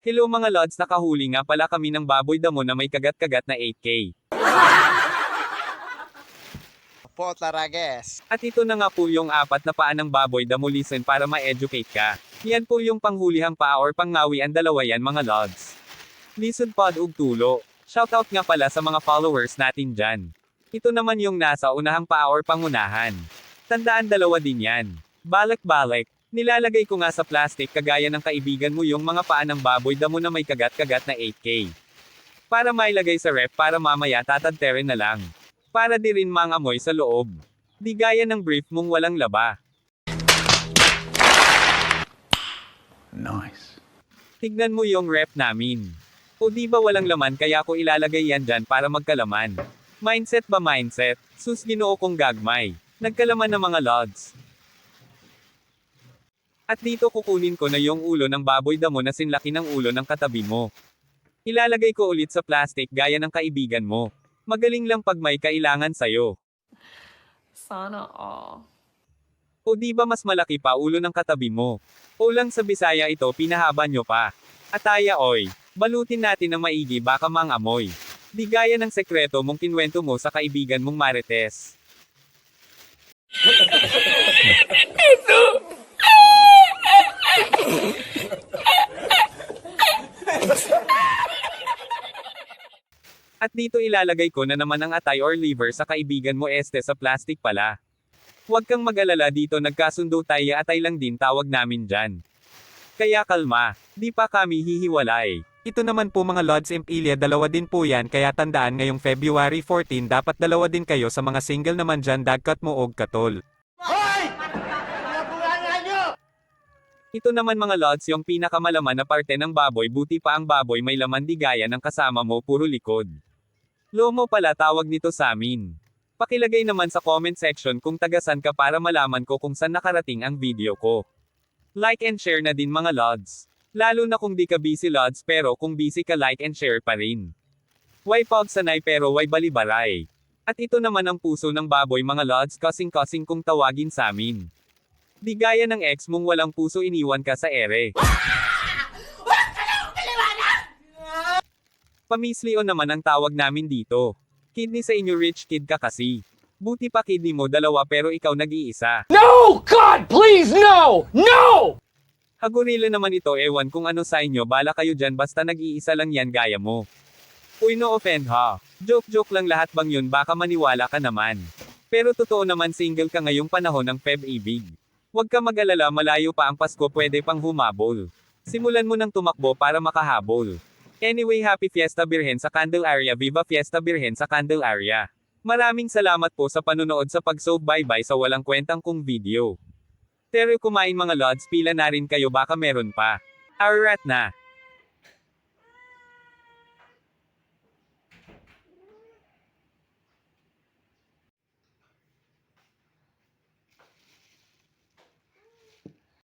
Hello mga lods, nakahuli nga pala kami ng baboy damo na may kagat-kagat na 8K. Po, Tarages. At ito na nga po yung apat na paa ng baboy damo, listen para ma-educate ka. Yan po yung panghulihang paa or pangnawi ang dalawa yan mga lods. Listen pod ug tulo. Shoutout nga pala sa mga followers natin dyan. Ito naman yung nasa unahang paa or pangunahan. Tandaan dalawa din yan. Balik-balik. Nilalagay ko nga sa plastic kagaya ng kaibigan mo yung mga paa ng baboy damo na may kagat-kagat na 8K. Para mailagay sa ref para mamaya tatadterin na lang. Para di rin mangamoy sa loob. Di gaya ng brief mong walang laba. Nice. Tignan mo yung ref namin. O di ba walang laman kaya ko ilalagay yan dyan para magkalaman. Mindset ba mindset? Sus ginoo kong gagmay. Nagkalaman na mga lods. At dito kukunin ko na yung ulo ng baboy damo na sinlaki ng ulo ng katabi mo. Ilalagay ko ulit sa plastic gaya ng kaibigan mo. Magaling lang pag may kailangan sayo. Sana all. O di ba mas malaki pa ulo ng katabi mo? O lang sa Bisaya ito pinahaba nyo pa. Ataya oy, balutin natin ng maigi baka mangamoy. Di gaya ng sekreto mong kinwento mo sa kaibigan mong Marites. At dito ilalagay ko na naman ang atay or liver sa kaibigan mo sa plastic pala. Huwag kang mag-alala dito, nagkasundo tayo, atay lang din tawag namin dyan. Kaya kalma, di pa kami hihiwalay. Ito naman po mga Lods Impilia, dalawa din po yan kaya tandaan ngayong February 14 dapat dalawa din kayo sa mga single naman dyan dagkat mo og katol. Ito naman mga lods yung pinakamalaman na parte ng baboy, buti pa ang baboy may laman di gaya ng kasama mo puro likod. Lomo pala tawag nito sa amin. Pakilagay naman sa comment section kung tagasan ka para malaman ko kung saan nakarating ang video ko. Like and share na din mga lods. Lalo na kung di ka busy lods pero kung busy ka like and share pa rin. Why pog sanay pero why balibaray. At ito naman ang puso ng baboy mga lods, kasing-kasing kung tawagin sa amin. Di gaya ng ex mong walang puso iniwan ka sa ere. Pamislio naman ang tawag namin dito. Kidney sa inyo, rich kid ka kasi. Buti pa kidney mo dalawa pero ikaw nag-iisa. No! God, please, no! No! Hagurila naman ito, ewan kung ano sa inyo, bala kayo dyan basta nag-iisa lang yan gaya mo. Uy no offend ha. Joke lang lahat bang yun, baka maniwala ka naman. Pero totoo naman single ka ngayong panahon ng Feb-ibig. Huwag ka mag-alala, malayo pa ang Pasko, pwede pang humabol. Simulan mo ng tumakbo para makahabol. Anyway, happy Fiesta Birhen sa Candelaria, viva Fiesta Birhen sa Candelaria. Maraming salamat po sa panunood sa bye-bye sa walang kwentang kong video. Pero kumain mga lods, pila na rin kayo baka meron pa. Alright na.